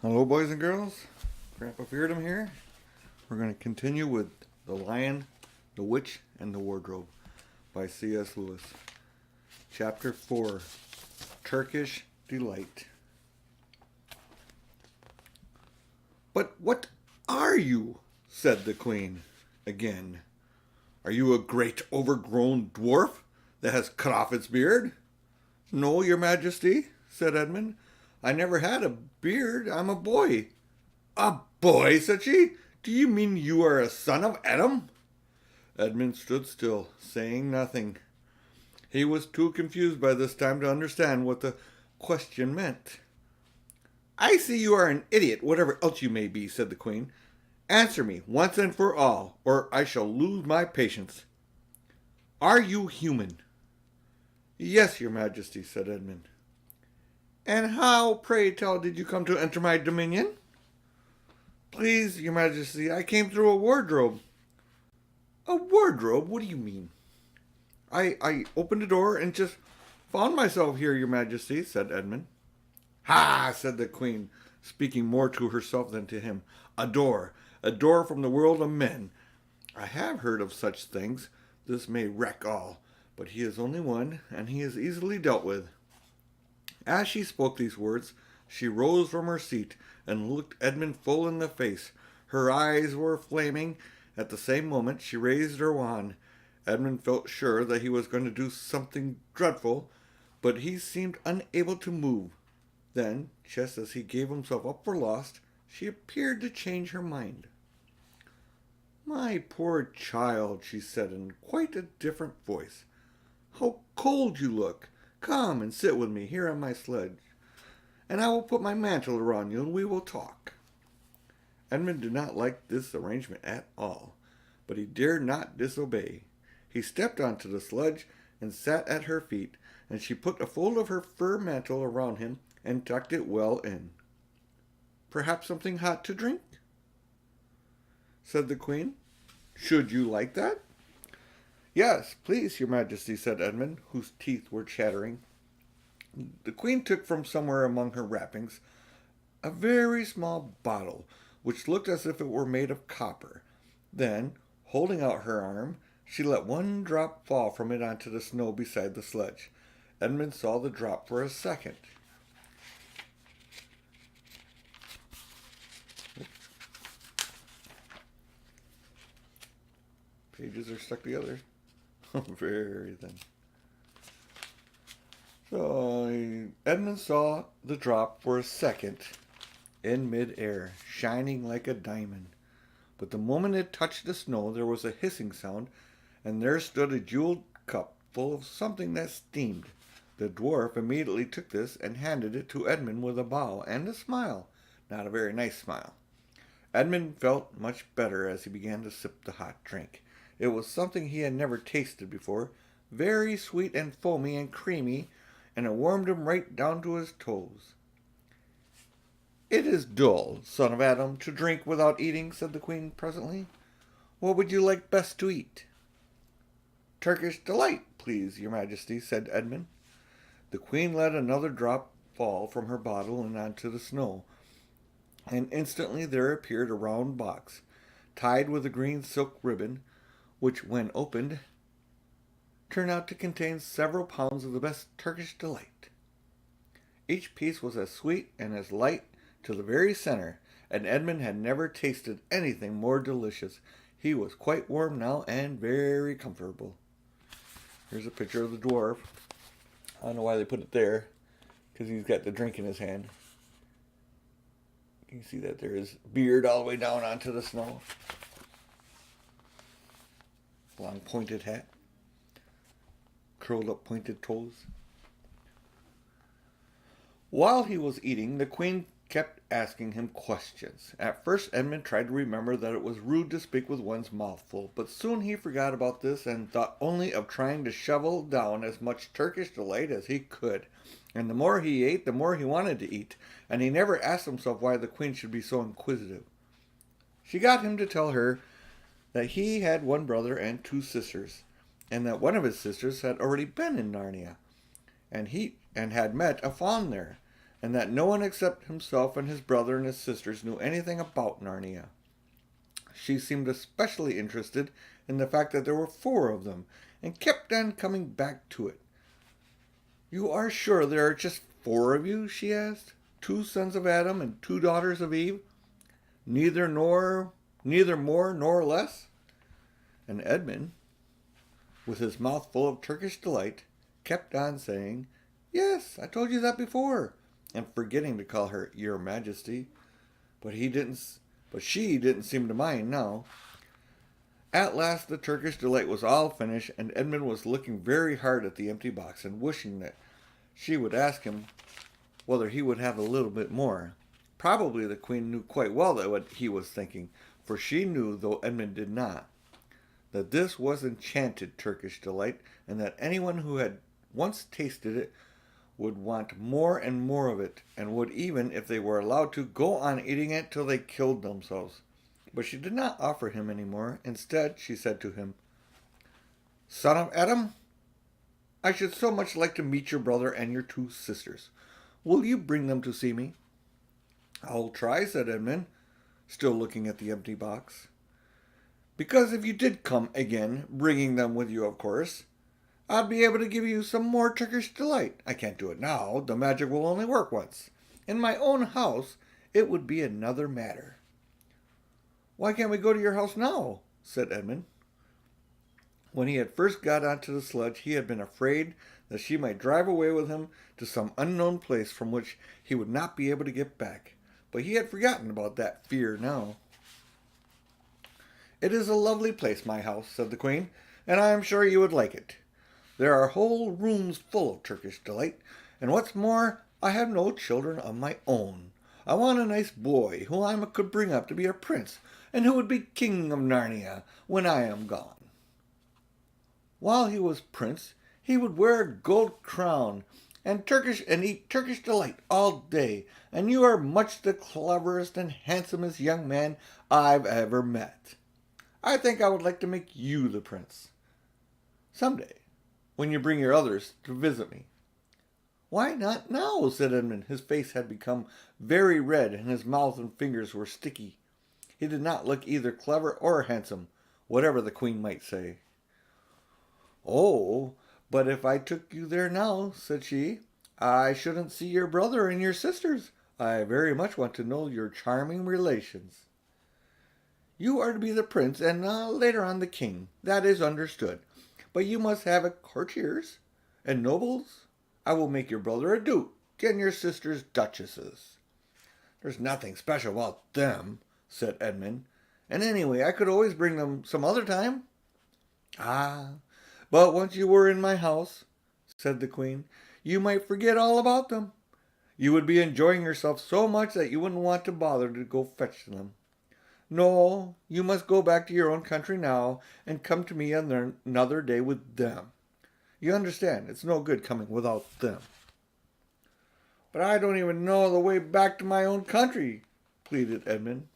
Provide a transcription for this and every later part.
Hello, boys and girls. Grandpa Pheardom here. We're going to continue with The Lion, the Witch, and the Wardrobe by C.S. Lewis. Chapter 4, Turkish Delight. "But what are you?" said the Queen again. "Are you a great overgrown dwarf that has cut off its beard?" "No, your Majesty," said Edmund. "I never had a beard. I'm a boy." "A boy?" said she. "Do you mean you are a son of Adam?" Edmund stood still, saying nothing. He was too confused by this time to understand what the question meant. "I see you are an idiot, whatever else you may be," said the Queen. "Answer me once and for all, or I shall lose my patience. Are you human?" "Yes, your Majesty," said Edmund. "And how, pray tell, did you come to enter my dominion?" "Please, your Majesty, I came through a wardrobe." "A wardrobe? What do you mean?" I opened the door and just found myself here, your Majesty," said Edmund. "Ha!" said the Queen, speaking more to herself than to him. A door from the world of men. I have heard of such things. This may wreck all, but he is only one, and he is easily dealt with." As she spoke these words, she rose from her seat and looked Edmund full in the face. Her eyes were flaming. At the same moment she raised her wand. Edmund felt sure that he was going to do something dreadful, but he seemed unable to move. Then, just as he gave himself up for lost, she appeared to change her mind. "My poor child," she said in quite a different voice, "how cold you look! Come and sit with me here on my sledge, and I will put my mantle around you and we will talk." Edmund did not like this arrangement at all, but he dared not disobey. He stepped onto the sledge and sat at her feet, and she put a fold of her fur mantle around him and tucked it well in. "Perhaps something hot to drink?" said the Queen. "Should you like that?" "Yes, please, your Majesty," said Edmund, whose teeth were chattering. The Queen took from somewhere among her wrappings a very small bottle, which looked as if it were made of copper. Then, holding out her arm, she let one drop fall from it onto the snow beside the sledge. Edmund saw the drop for a second. Pages are stuck together. Very thin. So Edmund saw the drop for a second in mid-air, shining like a diamond. But the moment it touched the snow, there was a hissing sound, and there stood a jeweled cup full of something that steamed. The dwarf immediately took this and handed it to Edmund with a bow and a smile, not a very nice smile. Edmund felt much better as he began to sip the hot drink. It was something he had never tasted before, very sweet and foamy and creamy, and it warmed him right down to his toes. "It is dull, son of Adam, to drink without eating," said the Queen presently. "What would you like best to eat?" "Turkish delight, please, your Majesty," said Edmund. The Queen let another drop fall from her bottle and onto the snow, and instantly there appeared a round box, tied with a green silk ribbon, which, when opened, turned out to contain several pounds of the best Turkish delight. Each piece was as sweet and as light to the very center, and Edmund had never tasted anything more delicious. He was quite warm now and very comfortable. Here's a picture of the dwarf. I don't know why they put it there, because he's got the drink in his hand. You can see that there is beard all the way down onto the snow. Long pointed hat. Curled up pointed toes. While he was eating, the Queen kept asking him questions. At first Edmund tried to remember that it was rude to speak with one's mouth full, but soon he forgot about this and thought only of trying to shovel down as much Turkish delight as he could. And the more he ate, the more he wanted to eat, and he never asked himself why the Queen should be so inquisitive. She got him to tell her that he had one brother and two sisters, and that one of his sisters had already been in Narnia, and had met a faun there. and that no one except himself and his brother and his sisters knew anything about Narnia. She seemed especially interested in the fact that there were 4 of them, and kept on coming back to it. "You are sure there are just 4 of you?" she asked. "2 sons of Adam and 2 daughters of Eve? Neither more nor less?" And Edmund, with his mouth full of Turkish delight, kept on saying, "Yes, I told you that before," and forgetting to call her "Your Majesty." But she didn't seem to mind now. At last the Turkish delight was all finished, and Edmund was looking very hard at the empty box and wishing that she would ask him whether he would have a little bit more. Probably the Queen knew quite well that what he was thinking, for she knew, though Edmund did not, that this was enchanted Turkish delight, and that anyone who had once tasted it would want more and more of it, and would even, if they were allowed to, go on eating it till they killed themselves. But she did not offer him any more. Instead, she said to him, "Son of Adam, I should so much like to meet your brother and your 2 sisters. Will you bring them to see me?" "I'll try," said Edmund, still looking at the empty box. "Because if you did come again, bringing them with you, of course, I'd be able to give you some more Turkish delight. I can't do it now. The magic will only work once. In my own house, it would be another matter." "Why can't we go to your house now?" said Edmund. When he had first got onto the sledge, he had been afraid that she might drive away with him to some unknown place from which he would not be able to get back. But he had forgotten about that fear now. "It is a lovely place, my house," said the Queen, "and I am sure you would like it. There are whole rooms full of Turkish delight, and what's more, I have no children of my own. I want a nice boy who I could bring up to be a prince, and who would be king of Narnia when I am gone. While he was prince, he would wear a gold crown and eat Turkish delight all day, and you are much the cleverest and handsomest young man I've ever met. I think I would like to make you the prince some day, when you bring your others to visit me." "Why not now?" said Edmund. His face had become very red, and his mouth and fingers were sticky. He did not look either clever or handsome, whatever the Queen might say. "Oh, but if I took you there now," said she, "I shouldn't see your brother and your sisters. I very much want to know your charming relations." "You are to be the prince, and later on the king. That is understood. But you must have courtiers and nobles. I will make your brother a duke, and your sisters duchesses." "There's nothing special about them," said Edmund. "And anyway, I could always bring them some other time." "Ah, but once you were in my house," said the Queen, "you might forget all about them. You would be enjoying yourself so much that you wouldn't want to bother to go fetch them. No, you must go back to your own country now, and come to me another day with them. You understand, it's no good coming without them." "But I don't even know the way back to my own country," pleaded Edmund.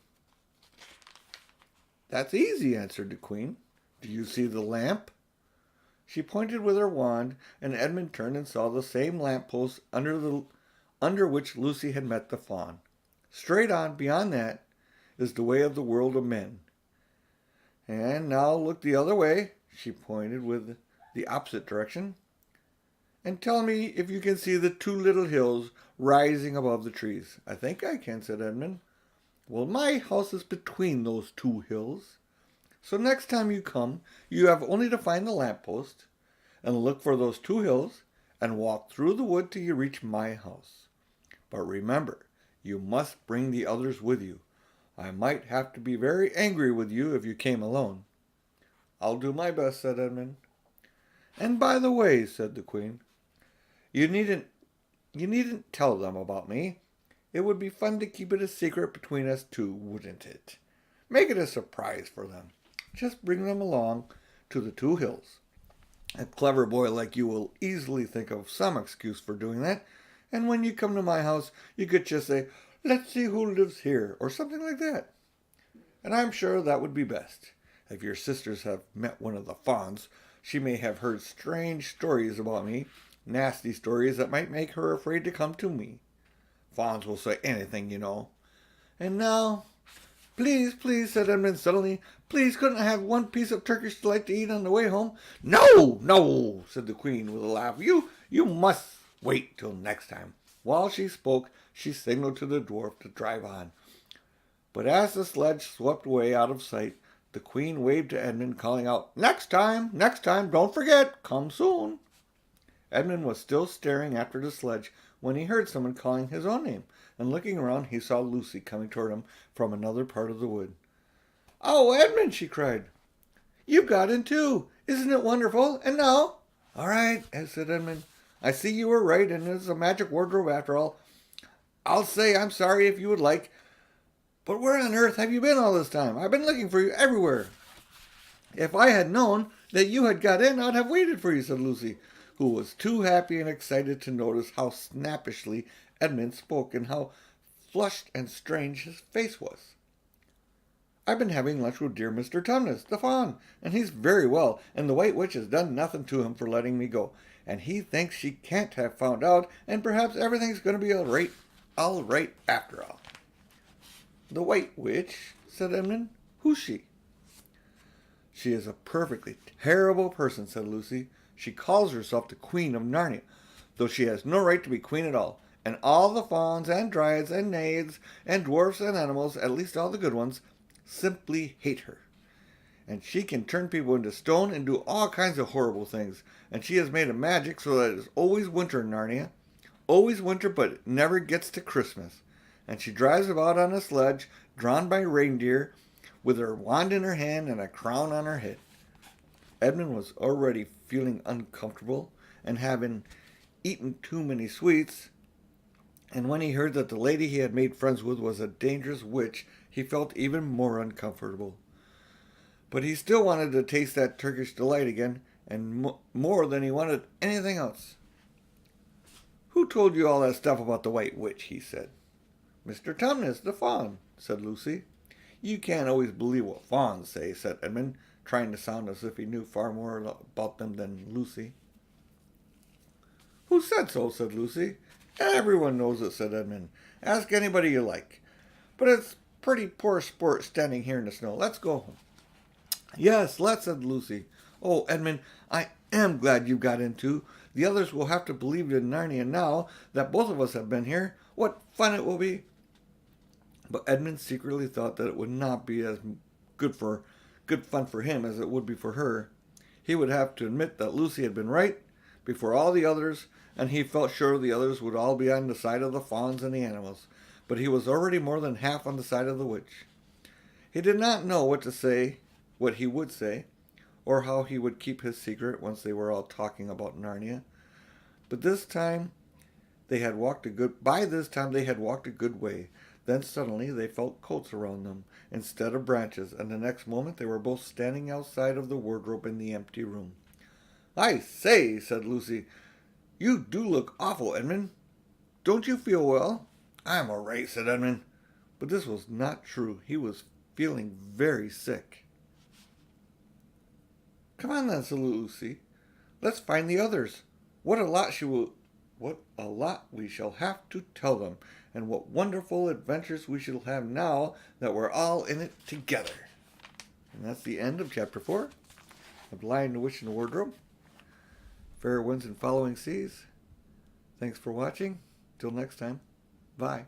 "That's easy," answered the Queen. "Do you see the lamp?" She pointed with her wand, and Edmund turned and saw the same lamp-post under which Lucy had met the fawn. "Straight on, beyond that, is the way of the world of men. And now look the other way," she pointed with the opposite direction, "and tell me if you can see the 2 little hills rising above the trees." "I think I can," said Edmund. "Well, my house is between those 2 hills. So next time you come, you have only to find the lamp-post, and look for those 2 hills, and walk through the wood till you reach my house. But remember, you must bring the others with you. I might have to be very angry with you if you came alone." "I'll do my best," said Edmund. "And by the way," said the Queen, you needn't tell them about me. It would be fun to keep it a secret between us 2, wouldn't it? Make it a surprise for them. Just bring them along to the 2 hills. A clever boy like you will easily think of some excuse for doing that, and when you come to my house, you could just say, 'Let's see who lives here,' or something like that. And I'm sure that would be best. If your sisters have met one of the fawns, she may have heard strange stories about me, nasty stories that might make her afraid to come to me. Fawns will say anything, you know. And now, please, please, said Edmund suddenly, please couldn't I have one piece of Turkish delight to eat on the way home? No, no, said the Queen with a laugh. You must wait till next time. While she spoke, she signaled to the dwarf to drive on. But as the sledge swept away out of sight, the Queen waved to Edmund, calling out, next time, don't forget, come soon. Edmund was still staring after the sledge when he heard someone calling his own name, and looking around he saw Lucy coming toward him from another part of the wood. Oh, Edmund, she cried, you've got in too. Isn't it wonderful? And now? All right, said Edmund. I see you were right, and it's a magic wardrobe after all. I'll say I'm sorry if you would like. But where on earth have you been all this time? I've been looking for you everywhere. If I had known that you had got in, I'd have waited for you, said Lucy, who was too happy and excited to notice how snappishly Edmund spoke and how flushed and strange his face was. I've been having lunch with dear Mr. Tumnus, the fawn, and he's very well, and the White Witch has done nothing to him for letting me go, and he thinks she can't have found out, and perhaps everything's going to be all right after all. The White Witch, said Edmund. Who's she? She is a perfectly terrible person, said Lucy. She calls herself the Queen of Narnia, though she has no right to be queen at all, and all the fauns and dryads and naiads and dwarfs and animals, at least all the good ones, simply hate her. And she can turn people into stone and do all kinds of horrible things, and she has made a magic so that it is always winter in Narnia, always winter, but it never gets to Christmas. And she drives about on a sledge drawn by reindeer with her wand in her hand and a crown on her head. Edmund was already feeling uncomfortable and having eaten too many sweets, and when he heard that the lady he had made friends with was a dangerous witch, he felt even more uncomfortable. But he still wanted to taste that Turkish delight again, and more than he wanted anything else. Who told you all that stuff about the White Witch? He said. Mr. Tumnus, the fawn, said Lucy. You can't always believe what fawns say, said Edmund, trying to sound as if he knew far more about them than Lucy. Who said so? Said Lucy. Everyone knows it, said Edmund. Ask anybody you like. But it's pretty poor sport standing here in the snow. Let's go home. Yes, let's, said Lucy. Oh, Edmund, I am glad you got in too. The others will have to believe in Narnia now that both of us have been here. What fun it will be. But Edmund secretly thought that it would not be as good fun for him as it would be for her. He would have to admit that Lucy had been right before all the others, and he felt sure the others would all be on the side of the fawns and the animals. But he was already more than half on the side of the witch. He did not know what he would say, or how he would keep his secret once they were all talking about Narnia. But by this time they had walked a good way. Then suddenly they felt coats around them instead of branches, and the next moment they were both standing outside of the wardrobe in the empty room. I say, said Lucy, you do look awful, Edmund. Don't you feel well? I'm all right, said Edmund. But this was not true. He was feeling very sick. Come on then, said Lucy. Let's find the others. What a lot we shall have to tell them, and what wonderful adventures we shall have now that we're all in it together. And that's the end of chapter 4 of Lion, the Witch, and the Wardrobe. Fair winds and following seas. Thanks for watching. Till next time. Bye.